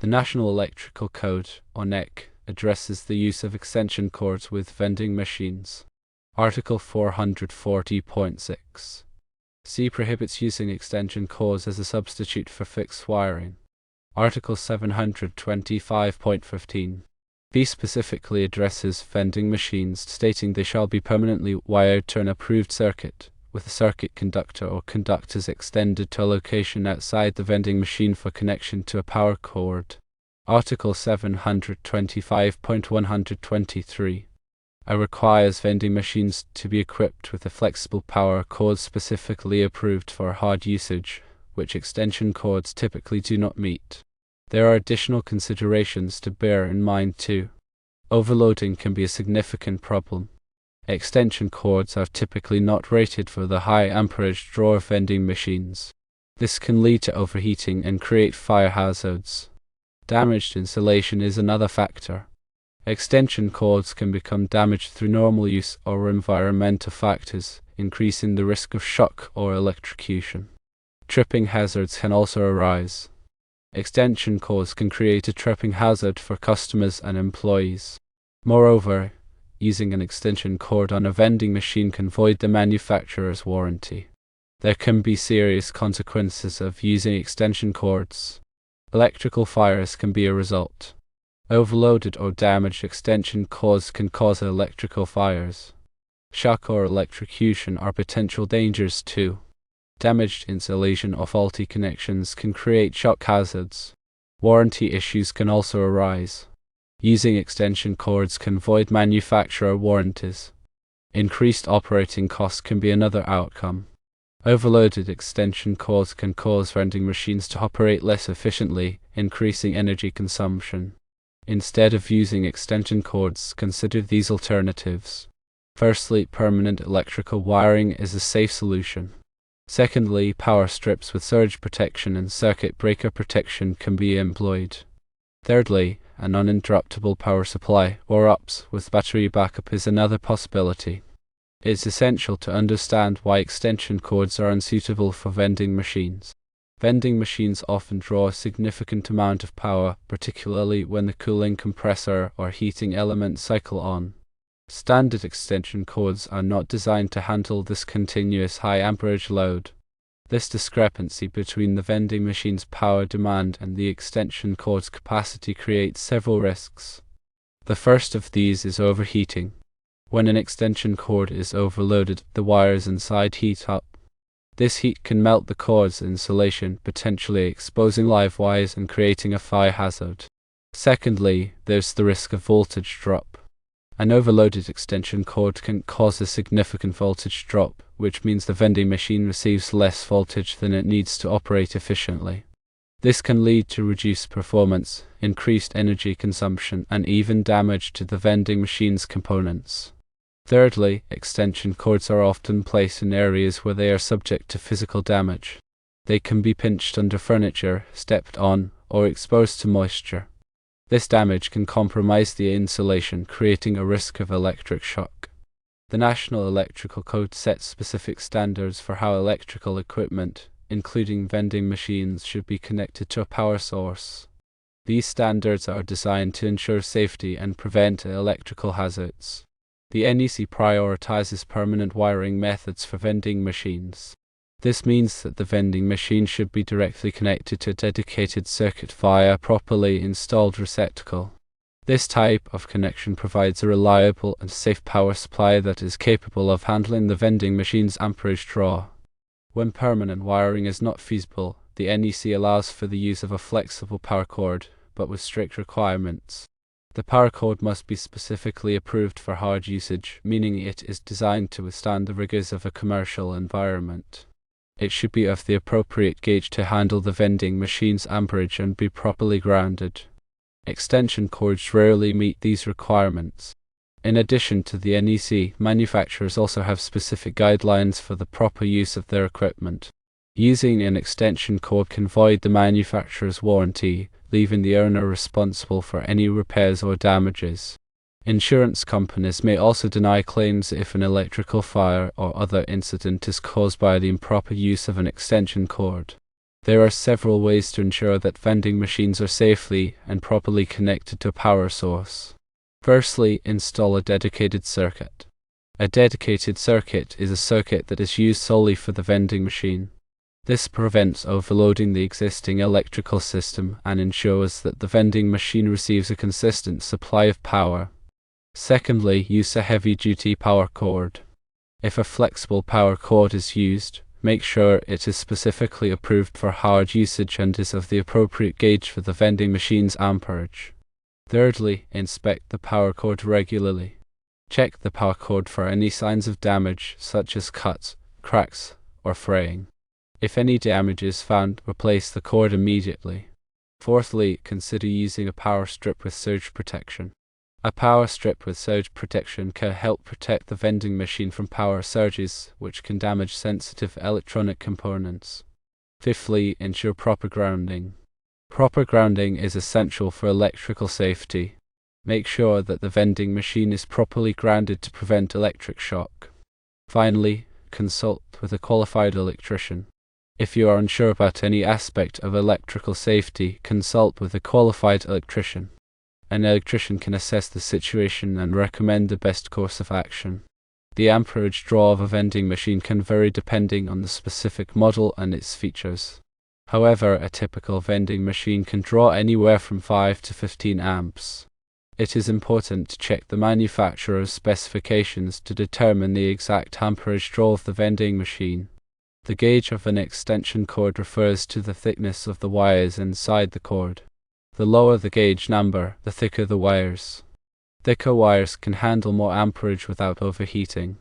National Electrical Code, or NEC, addresses the use of extension cords with vending machines. Article 440.6 C prohibits using extension cords as a substitute for fixed wiring. Article 725.15 B specifically addresses vending machines, stating they shall be permanently wired to an approved circuit, with a circuit conductor or conductors extended to a location outside the vending machine for connection to a power cord. Article 725.123 requires vending machines to be equipped with a flexible power cord specifically approved for hard usage, which extension cords typically do not meet. There are additional considerations to bear in mind too. Overloading can be a significant problem. Extension cords are typically not rated for the high amperage draw of vending machines. This can lead to overheating and create fire hazards. Damaged insulation is another factor. Extension cords can become damaged through normal use or environmental factors, increasing the risk of shock or electrocution. Tripping hazards can also arise. Extension cords can create a tripping hazard for customers and employees. Moreover, using an extension cord on a vending machine can void the manufacturer's warranty. There can be serious consequences of using extension cords. Electrical fires can be a result. Overloaded or damaged extension cords can cause electrical fires. Shock or electrocution are potential dangers too. Damaged insulation or faulty connections can create shock hazards. Warranty issues can also arise. Using extension cords can void manufacturer warranties. Increased operating costs can be another outcome. Overloaded extension cords can cause vending machines to operate less efficiently, increasing energy consumption. Instead of using extension cords, consider these alternatives. Firstly, permanent electrical wiring is a safe solution. Secondly, power strips with surge protection and circuit breaker protection can be employed. Thirdly, an uninterruptible power supply, or UPS, with battery backup is another possibility. It's essential to understand why extension cords are unsuitable for vending machines. Vending machines often draw a significant amount of power, particularly when the cooling compressor or heating element cycle on. Standard extension cords are not designed to handle this continuous high amperage load. This discrepancy between the vending machine's power demand and the extension cord's capacity creates several risks. The first of these is overheating. When an extension cord is overloaded, the wires inside heat up. This heat can melt the cord's insulation, potentially exposing live wires and creating a fire hazard. Secondly, there's the risk of voltage drop. An overloaded extension cord can cause a significant voltage drop, which means the vending machine receives less voltage than it needs to operate efficiently. This can lead to reduced performance, increased energy consumption, and even damage to the vending machine's components. Thirdly, extension cords are often placed in areas where they are subject to physical damage. They can be pinched under furniture, stepped on, or exposed to moisture. This damage can compromise the insulation, creating a risk of electric shock. The National Electrical Code sets specific standards for how electrical equipment, including vending machines, should be connected to a power source. These standards are designed to ensure safety and prevent electrical hazards. The NEC prioritizes permanent wiring methods for vending machines. This means that the vending machine should be directly connected to a dedicated circuit via a properly installed receptacle. This type of connection provides a reliable and safe power supply that is capable of handling the vending machine's amperage draw. When permanent wiring is not feasible, the NEC allows for the use of a flexible power cord, but with strict requirements. The power cord must be specifically approved for hard usage, meaning it is designed to withstand the rigors of a commercial environment. It should be of the appropriate gauge to handle the vending machine's amperage and be properly grounded. Extension cords rarely meet these requirements. In addition to the NEC, manufacturers also have specific guidelines for the proper use of their equipment. Using an extension cord can void the manufacturer's warranty, leaving the owner responsible for any repairs or damages. Insurance companies may also deny claims if an electrical fire or other incident is caused by the improper use of an extension cord. There are several ways to ensure that vending machines are safely and properly connected to a power source. Firstly, install a dedicated circuit. A dedicated circuit is a circuit that is used solely for the vending machine. This prevents overloading the existing electrical system and ensures that the vending machine receives a consistent supply of power. Secondly, use a heavy-duty power cord. If a flexible power cord is used, make sure it is specifically approved for hard usage and is of the appropriate gauge for the vending machine's amperage. Thirdly, inspect the power cord regularly. Check the power cord for any signs of damage, such as cuts, cracks, or fraying. If any damage is found, replace the cord immediately. Fourthly, consider using a power strip with surge protection. A power strip with surge protection can help protect the vending machine from power surges, which can damage sensitive electronic components. Fifthly, ensure proper grounding. Proper grounding is essential for electrical safety. Make sure that the vending machine is properly grounded to prevent electric shock. Finally, consult with a qualified electrician. If you are unsure about any aspect of electrical safety, consult with a qualified electrician. An electrician can assess the situation and recommend the best course of action. The amperage draw of a vending machine can vary depending on the specific model and its features. However, a typical vending machine can draw anywhere from 5 to 15 amps. It is important to check the manufacturer's specifications to determine the exact amperage draw of the vending machine. The gauge of an extension cord refers to the thickness of the wires inside the cord. The lower the gauge number, the thicker the wires. Thicker wires can handle more amperage without overheating.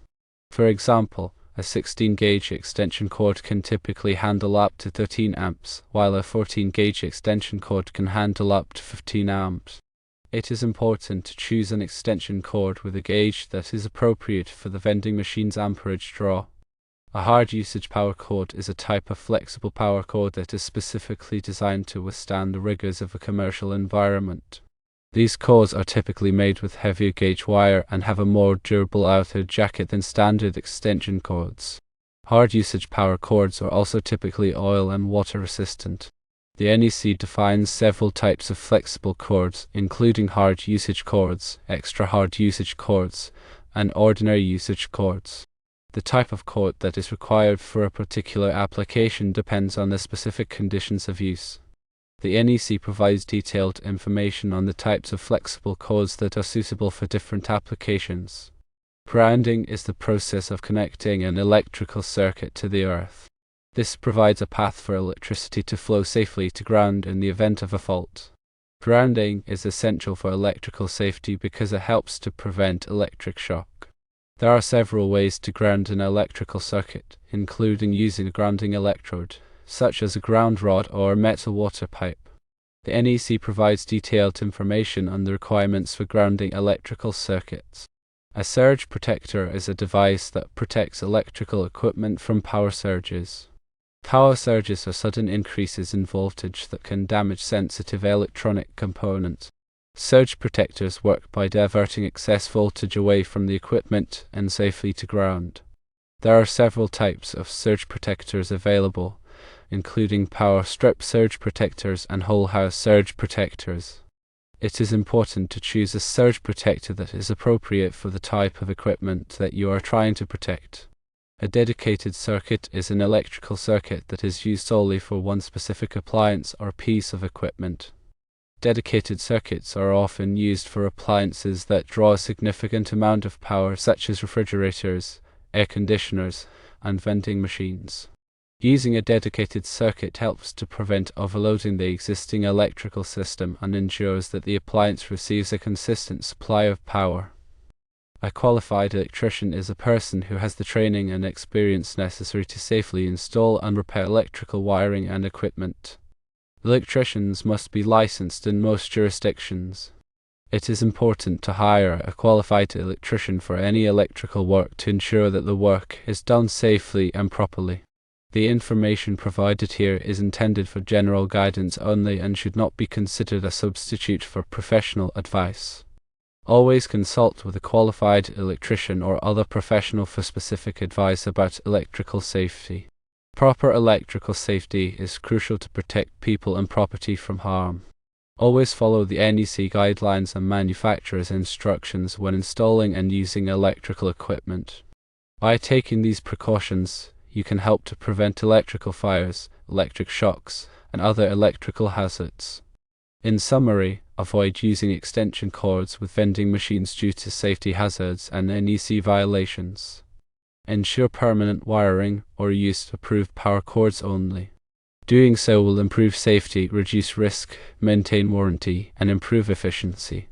For example, a 16-gauge extension cord can typically handle up to 13 amps, while a 14-gauge extension cord can handle up to 15 amps. It is important to choose an extension cord with a gauge that is appropriate for the vending machine's amperage draw. A hard usage power cord is a type of flexible power cord that is specifically designed to withstand the rigors of a commercial environment. These cords are typically made with heavier gauge wire and have a more durable outer jacket than standard extension cords. Hard usage power cords are also typically oil and water resistant. The NEC defines several types of flexible cords, including hard usage cords, extra hard usage cords, and ordinary usage cords. The type of cord that is required for a particular application depends on the specific conditions of use. The NEC provides detailed information on the types of flexible cords that are suitable for different applications. Grounding is the process of connecting an electrical circuit to the earth. This provides a path for electricity to flow safely to ground in the event of a fault. Grounding is essential for electrical safety because it helps to prevent electric shock. There are several ways to ground an electrical circuit, including using a grounding electrode, such as a ground rod or a metal water pipe. The NEC provides detailed information on the requirements for grounding electrical circuits. A surge protector is a device that protects electrical equipment from power surges. Power surges are sudden increases in voltage that can damage sensitive electronic components. Surge protectors work by diverting excess voltage away from the equipment and safely to ground. There are several types of surge protectors available, including power strip surge protectors and whole house surge protectors. It is important to choose a surge protector that is appropriate for the type of equipment that you are trying to protect. A dedicated circuit is an electrical circuit that is used solely for one specific appliance or piece of equipment. Dedicated circuits are often used for appliances that draw a significant amount of power, such as refrigerators, air conditioners, and vending machines. Using a dedicated circuit helps to prevent overloading the existing electrical system and ensures that the appliance receives a consistent supply of power. A qualified electrician is a person who has the training and experience necessary to safely install and repair electrical wiring and equipment. Electricians must be licensed in most jurisdictions. It is important to hire a qualified electrician for any electrical work to ensure that the work is done safely and properly. The information provided here is intended for general guidance only and should not be considered a substitute for professional advice. Always consult with a qualified electrician or other professional for specific advice about electrical safety. Proper electrical safety is crucial to protect people and property from harm. Always follow the NEC guidelines and manufacturer's instructions when installing and using electrical equipment. By taking these precautions, you can help to prevent electrical fires, electric shocks, and other electrical hazards. In summary, avoid using extension cords with vending machines due to safety hazards and NEC violations. Ensure permanent wiring or use approved power cords only. Doing so will improve safety, reduce risk, maintain warranty, and improve efficiency.